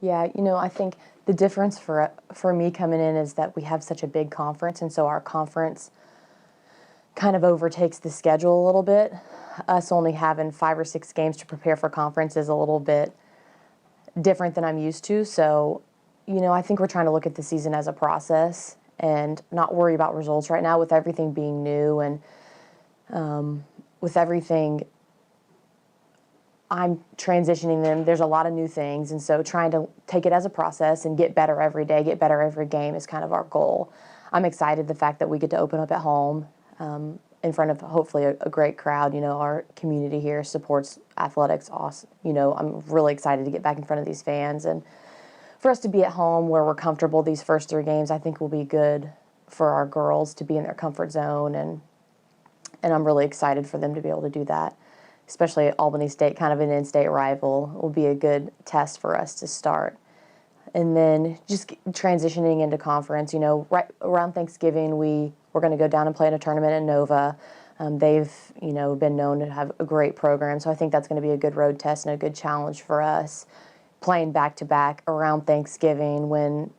Yeah, I think the difference for me coming in is that we have such a big conference, and so our conference kind of overtakes the schedule a little bit. Us only having 5 or 6 games to prepare for conference is a little bit different than I'm used to. So, I think we're trying to look at the season as a process and not worry about results right now with everything being new and with everything. I'm transitioning them. There's a lot of new things, and so trying to take it as a process and get better every day, get better every game is kind of our goal. I'm excited the fact that we get to open up at home in front of hopefully a great crowd. Our community here supports athletics awesome. I'm really excited to get back in front of these fans, and for us to be at home where we're comfortable these first 3 games, I think will be good for our girls to be in their comfort zone, and I'm really excited for them to be able to do that. Especially at Albany State, kind of an in-state rival, will be a good test for us to start. And then just transitioning into conference, right around Thanksgiving, we're going to go down and play in a tournament in Nova. They've, been known to have a great program, so I think that's going to be a good road test and a good challenge for us. Playing back-to-back around Thanksgiving when,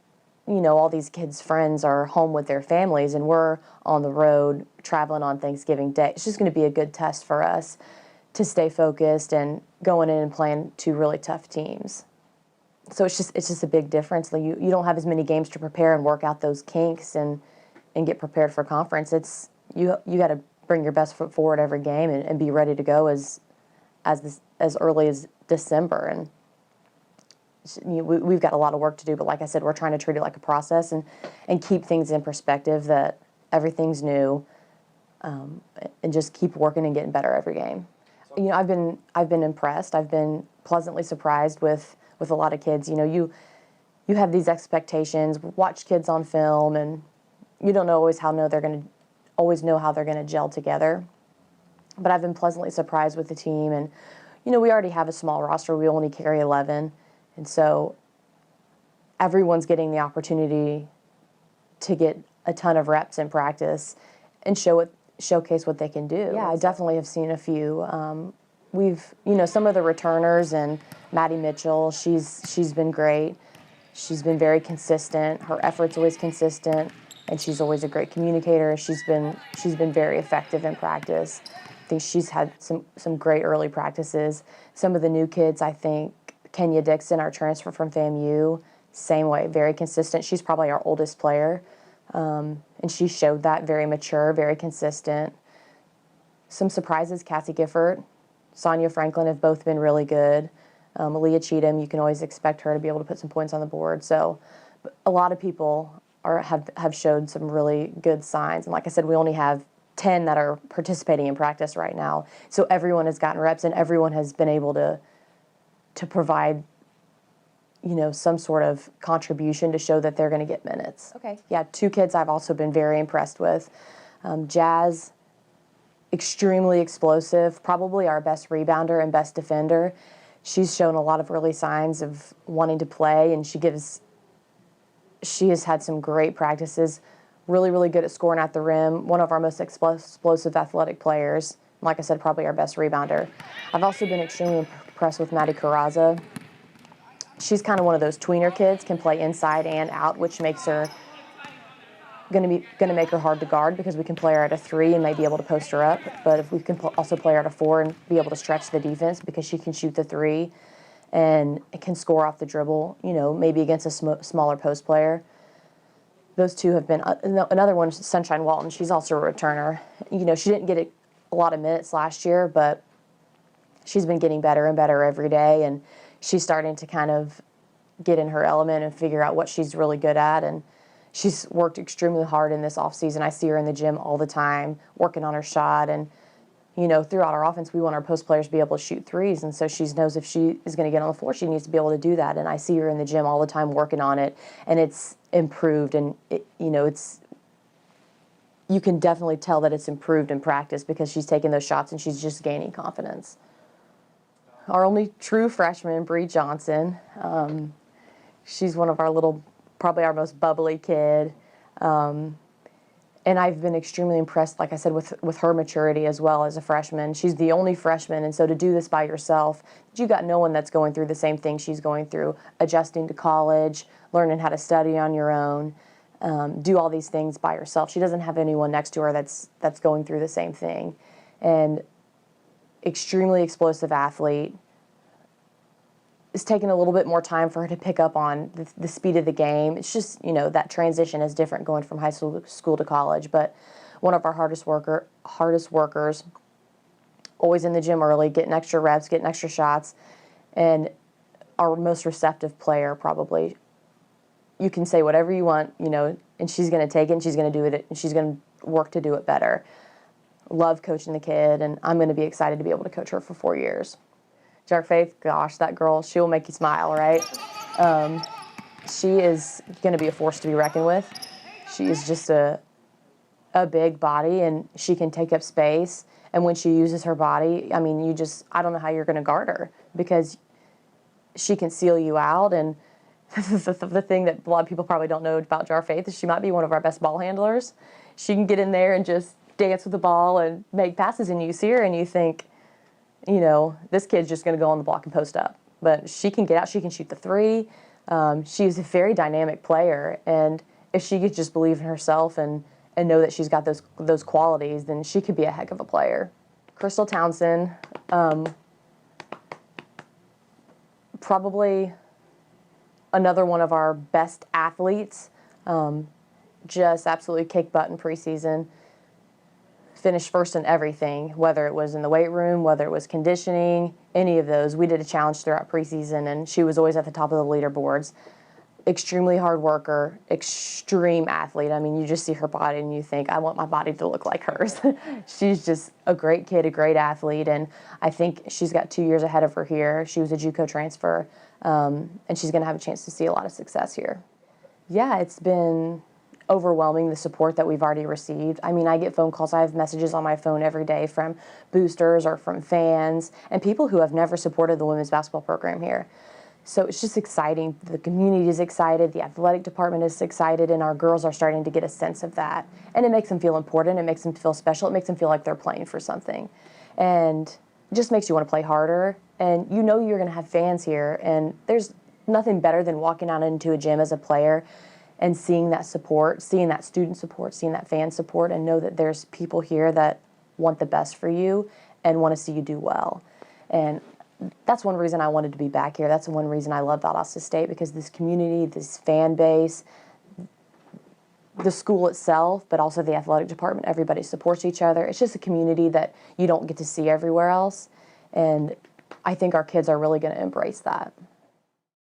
all these kids' friends are home with their families and we're on the road traveling on Thanksgiving Day. It's just going to be a good test for us to stay focused and going in and playing 2 really tough teams. So it's just a big difference. Like you don't have as many games to prepare and work out those kinks and get prepared for conference. It's you got to bring your best foot forward every game and be ready to go as early as December. And we've got a lot of work to do. But like I said, we're trying to treat it like a process and keep things in perspective that everything's new, and just keep working and getting better every game. I've been impressed. I've been pleasantly surprised with a lot of kids. You have these expectations. Watch kids on film, and you don't always know how they're gonna gel together. But I've been pleasantly surprised with the team, and we already have a small roster. We only carry 11, and so everyone's getting the opportunity to get a ton of reps in practice and showcase what they can do. Yeah, I definitely have seen a few. We've, some of the returners, and Maddie Mitchell, she's been great. She's been very consistent. Her effort's always consistent, and she's always a great communicator. She's been very effective in practice. I think she's had some great early practices. Some of the new kids, I think, Kenya Dixon, our transfer from FAMU, same way, very consistent. She's probably our oldest player. And she showed that, very mature, very consistent. Some surprises, Cassie Gifford, Sonia Franklin have both been really good. Leah Cheatham, you can always expect her to be able to put some points on the board. So a lot of people have showed some really good signs. And like I said, we only have 10 that are participating in practice right now. So everyone has gotten reps, and everyone has been able to provide some sort of contribution to show that they're going to get minutes. Okay. Yeah, 2 kids I've also been very impressed with. Jazz, extremely explosive, probably our best rebounder and best defender. She's shown a lot of early signs of wanting to play, and she has had some great practices, really, really good at scoring at the rim, one of our most explosive athletic players. Like I said, probably our best rebounder. I've also been extremely impressed with Maddie Carrazza. She's kind of one of those tweener kids, can play inside and out, which makes her going to make her hard to guard because we can play her at a 3 and may be able to post her up. But if we can also play her at a 4 and be able to stretch the defense because she can shoot the 3 and can score off the dribble, maybe against a smaller post player. Those 2 have been another one. Sunshine Walton. She's also a returner. She didn't get a lot of minutes last year, but she's been getting better and better every day, and she's starting to kind of get in her element and figure out what she's really good at. And she's worked extremely hard in this offseason. I see her in the gym all the time working on her shot. And, throughout our offense, we want our post players to be able to shoot 3s. And so she knows if she is going to get on the floor, she needs to be able to do that. And I see her in the gym all the time working on it. And it's improved. And, you can definitely tell that it's improved in practice because she's taking those shots and she's just gaining confidence. Our only true freshman, Bree Johnson. She's one of our probably our most bubbly kid. And I've been extremely impressed, like I said, with her maturity as well as a freshman. She's the only freshman, and so to do this by yourself, you got no one that's going through the same thing she's going through, adjusting to college, learning how to study on your own, do all these things by yourself. She doesn't have anyone next to her that's going through the same thing. And extremely explosive athlete. It's taken a little bit more time for her to pick up on the speed of the game. It's just, that transition is different going from high school to college. But one of our hardest workers, always in the gym early, getting extra reps, getting extra shots, and our most receptive player probably. You can say whatever you want, and she's going to take it, and she's going to do it, and she's going to work to do it better. Love coaching the kid, and I'm going to be excited to be able to coach her for 4 years. Jarfaith, gosh, that girl, she'll make you smile, right? She is going to be a force to be reckoned with. She is just a big body, and she can take up space. And when she uses her body, I mean, I don't know how you're going to guard her, because she can seal you out. And the thing that a lot of people probably don't know about Jarfaith is she might be one of our best ball handlers. She can get in there and just dance with the ball and make passes, and you see her and you think, this kid's just going to go on the block and post up. But she can get out. She can shoot the three. She's a very dynamic player. And if she could just believe in herself and know that she's got those qualities, then she could be a heck of a player. Crystal Townsend, probably another one of our best athletes. Just absolutely kicked butt in preseason. Finished first in everything, whether it was in the weight room, whether it was conditioning, any of those. We did a challenge throughout preseason, and she was always at the top of the leaderboards. Extremely hard worker, extreme athlete. I mean, you just see her body and you think, I want my body to look like hers. She's just a great kid, a great athlete, and I think she's got 2 years ahead of her here. She was a JUCO transfer, and she's going to have a chance to see a lot of success here. Yeah, it's been overwhelming, the support that we've already received. I mean, I get phone calls, I have messages on my phone every day from boosters or from fans and people who have never supported the women's basketball program here. So it's just exciting. The community is excited, the athletic department is excited, and our girls are starting to get a sense of that. And it makes them feel important, it makes them feel special, it makes them feel like they're playing for something. And it just makes you want to play harder. And you're going to have fans here, and there's nothing better than walking out into a gym as a player and seeing that support, seeing that student support, seeing that fan support, and know that there's people here that want the best for you and want to see you do well. And that's one reason I wanted to be back here. That's one reason I love Valdosta State, because this community, this fan base, the school itself, but also the athletic department, everybody supports each other. It's just a community that you don't get to see everywhere else. And I think our kids are really going to embrace that.